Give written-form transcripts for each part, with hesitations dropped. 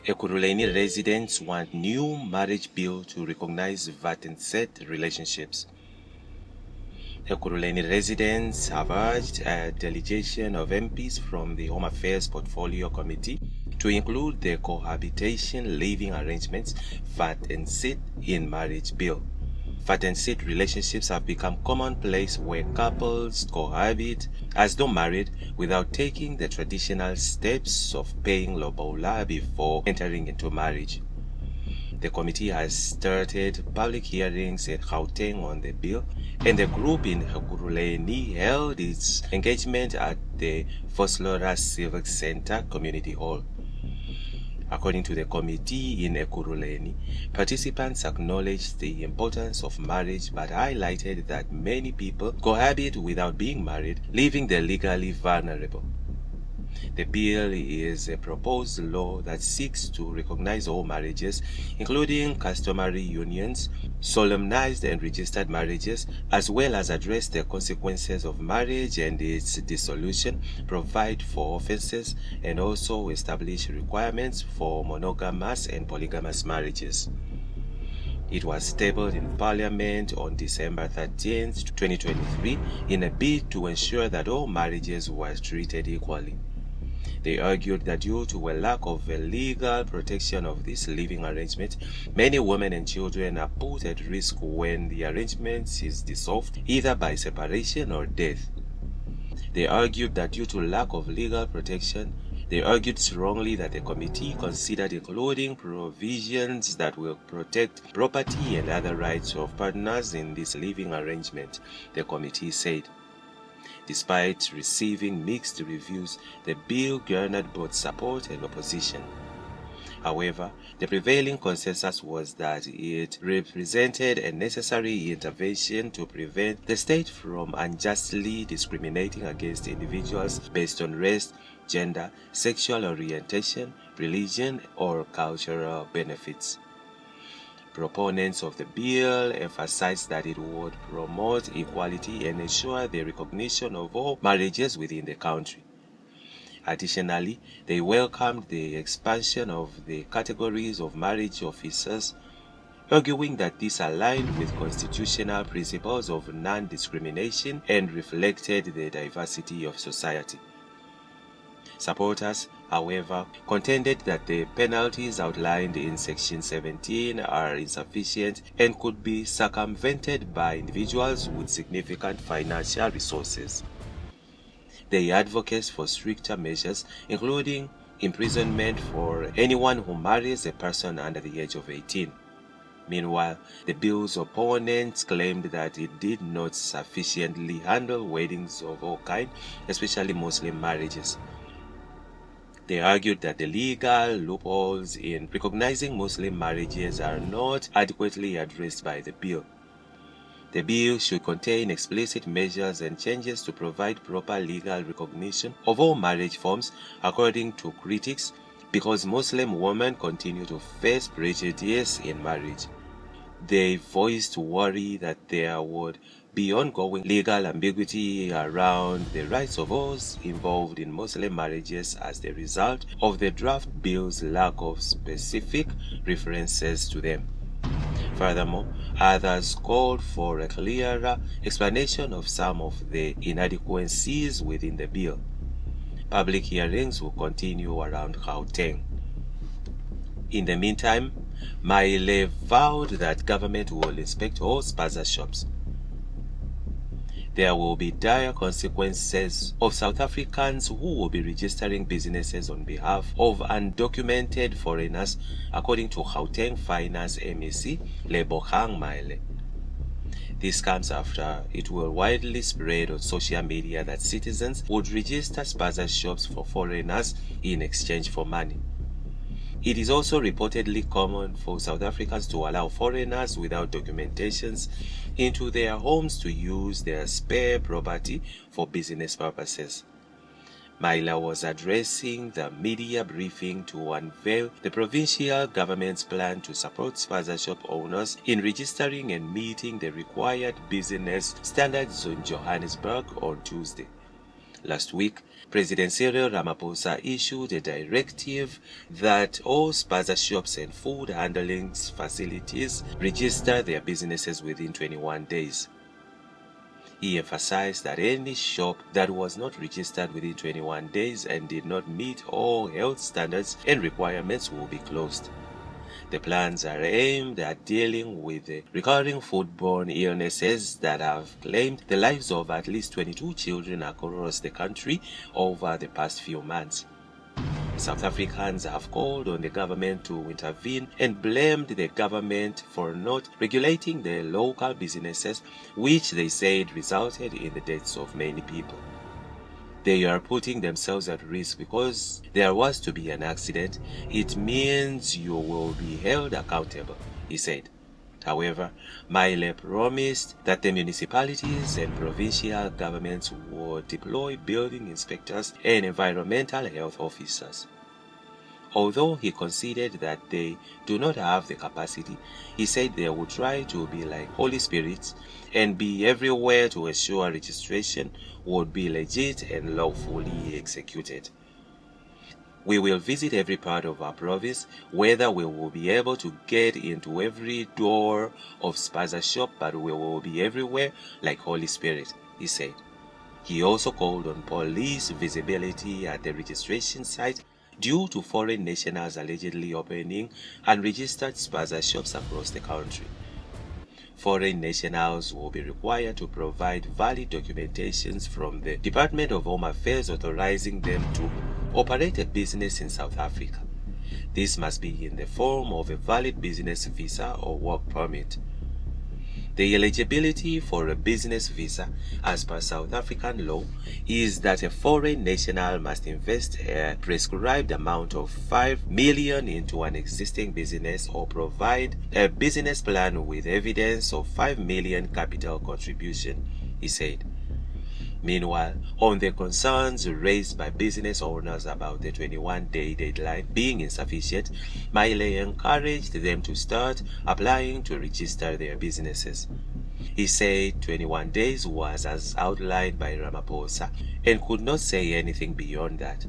Ekurhuleni residents want new marriage bill to recognize Vat-en-sit relationships. Ekurhuleni residents have urged a delegation of MPs from the Home Affairs Portfolio Committee to include the cohabitation living arrangements Vat-en-sit in marriage bill. Vat-en-sit relationships have become commonplace where couples cohabit as though married without taking the traditional steps of paying lobola before entering into marriage. The committee has started public hearings at Gauteng on the bill, and the group in Ekurhuleni held its engagement at the Voslora Civic Center Community Hall. According to the committee in Ekurhuleni, participants acknowledged the importance of marriage but highlighted that many people cohabit without being married, leaving the legally vulnerable. The bill is a proposed law that seeks to recognize all marriages, including customary unions, solemnized and registered marriages, as well as address the consequences of marriage and its dissolution, provide for offenses, and also establish requirements for monogamous and polygamous marriages. It was tabled in Parliament on December 13, 2023, in a bid to ensure that all marriages were treated equally. They argued that due to a lack of a legal protection of this living arrangement, many women and children are put at risk when the arrangement is dissolved, either by separation or death. They argued that due to lack of legal protection, they argued strongly that the committee considered including provisions that will protect property and other rights of partners in this living arrangement, the committee said. Despite receiving mixed reviews, the bill garnered both support and opposition. However, the prevailing consensus was that it represented a necessary intervention to prevent the state from unjustly discriminating against individuals based on race, gender, sexual orientation, religion, or cultural benefits. Proponents of the bill emphasized that it would promote equality and ensure the recognition of all marriages within the country. Additionally, they welcomed the expansion of the categories of marriage officers, arguing that this aligned with constitutional principles of non-discrimination and reflected the diversity of society. Supporters, however, contended that the penalties outlined in Section 17 are insufficient and could be circumvented by individuals with significant financial resources. They advocate for stricter measures, including imprisonment for anyone who marries a person under the age of 18. Meanwhile, the bill's opponents claimed that it did not sufficiently handle weddings of all kinds, especially Muslim marriages. They argued that the legal loopholes in recognizing Muslim marriages are not adequately addressed by the bill. The bill should contain explicit measures and changes to provide proper legal recognition of all marriage forms, according to critics, because Muslim women continue to face prejudice in marriage. They voiced worry that there would be ongoing legal ambiguity around the rights of those involved in Muslim marriages as the result of the draft bill's lack of specific references to them. Furthermore, others called for a clearer explanation of some of the inadequacies within the bill. Public hearings will continue around Gauteng. In the meantime, Maile vowed that government will inspect all spaza shops. There will be dire consequences of South Africans who will be registering businesses on behalf of undocumented foreigners, according to Gauteng Finance MEC Lebogang Maile. This comes after it will widely spread on social media that citizens would register spaza shops for foreigners in exchange for money. It is also reportedly common for South Africans to allow foreigners without documentations into their homes to use their spare property for business purposes. Maila was addressing the media briefing to unveil the provincial government's plan to support spaza shop owners in registering and meeting the required business standards in Johannesburg on Tuesday. Last week, President Cyril Ramaphosa issued a directive that all spaza shops and food handling facilities register their businesses within 21 days. He emphasized that any shop that was not registered within 21 days and did not meet all health standards and requirements will be closed. The plans are aimed at dealing with the recurring foodborne illnesses that have claimed the lives of at least 22 children across the country over the past few months. South Africans have called on the government to intervene and blamed the government for not regulating the local businesses, which they said resulted in the deaths of many people. They are putting themselves at risk because there was to be an accident. It means you will be held accountable, he said. However, Maile promised that the municipalities and provincial governments would deploy building inspectors and environmental health officers. Although he conceded that they do not have the capacity, he said they would try to be like Holy Spirits and be everywhere to ensure registration would be legit and lawfully executed. We will visit every part of our province, whether we will be able to get into every door of spaza shop, but we will be everywhere like Holy Spirit, he said. He also called on police visibility at the registration site due to foreign nationals allegedly opening unregistered spaza shops across the country. Foreign nationals will be required to provide valid documentations from the Department of Home Affairs authorizing them to operate a business in South Africa. This must be in the form of a valid business visa or work permit. The eligibility for a business visa, as per South African law, is that a foreign national must invest a prescribed amount of 5 million into an existing business or provide a business plan with evidence of 5 million capital contribution, he said. Meanwhile, on the concerns raised by business owners about the 21-day deadline being insufficient, Maile encouraged them to start applying to register their businesses. He said 21 days was as outlined by Ramaphosa and could not say anything beyond that.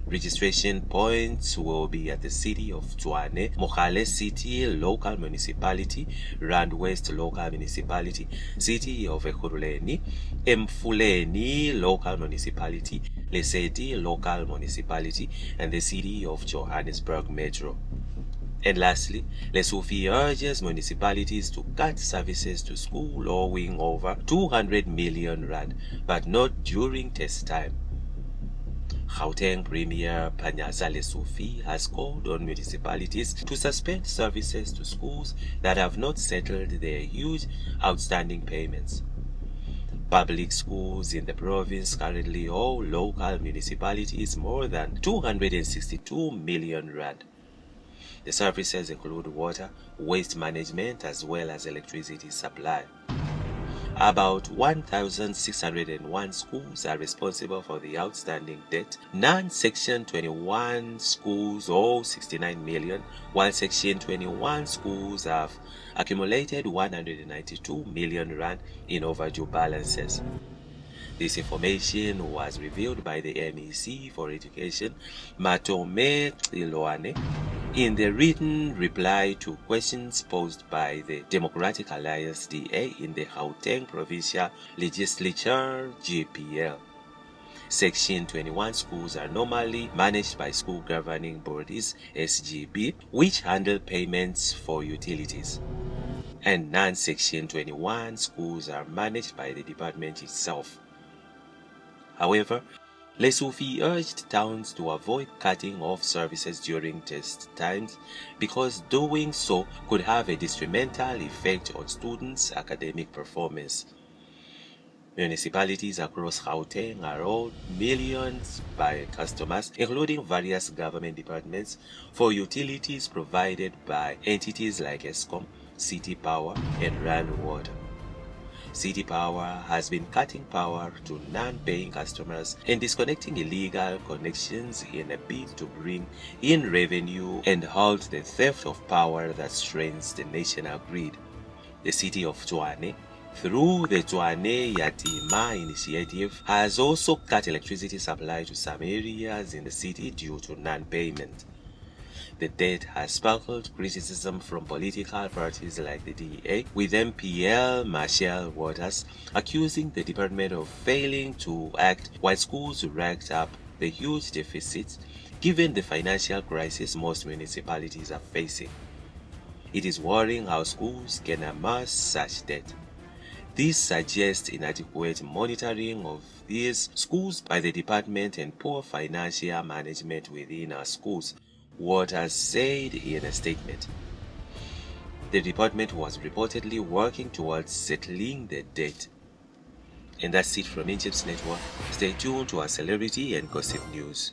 Registration points will be at the city of Tshwane, Mogale City Local Municipality, Rand West Local Municipality, City of Ekurhuleni, Ekurhuleni Local Municipality, Lesedi Local Municipality, and the City of Johannesburg Metro. And lastly, Lesotho urges municipalities to cut services to school owing over 200 million rand, but not during test time. Gauteng Premier Panyaza Lesotho has called on municipalities to suspend services to schools that have not settled their huge outstanding payments. Public schools in the province currently owe local municipalities more than 262 million rand. The services include water, waste management, as well as electricity supply. About 1,601 schools are responsible for the outstanding debt. Non-Section 21 schools owe 69 million, while Section 21 schools have accumulated 192 million rand in overdue balances. This information was revealed by the MEC for Education, Matome Iloane, in the written reply to questions posed by the Democratic Alliance DA in the Gauteng Provincial Legislature GPL. Section 21 schools are normally managed by school governing bodies SGB, which handle payments for utilities. And non-Section 21 schools are managed by the department itself. However, Lesotho urged towns to avoid cutting off services during test times because doing so could have a detrimental effect on students' academic performance. Municipalities across Gauteng are owed millions by customers, including various government departments, for utilities provided by entities like Eskom, City Power, and Rand Water. City Power has been cutting power to non-paying customers and disconnecting illegal connections in a bid to bring in revenue and halt the theft of power that strains the national grid. The city of Tshwane, through the Twane Yatima initiative, has also cut electricity supply to some areas in the city due to non-payment. The debt has sparkled criticism from political parties like the DA, with MPL Marshall Waters accusing the department of failing to act while schools racked up the huge deficits given the financial crisis most municipalities are facing. It is worrying how schools can amass such debt. This suggests inadequate monitoring of these schools by the department and poor financial management within our schools, Waters said in a statement. The department was reportedly working towards settling the debt. And that's it from INJIBS Network. Stay tuned to our celebrity and gossip news.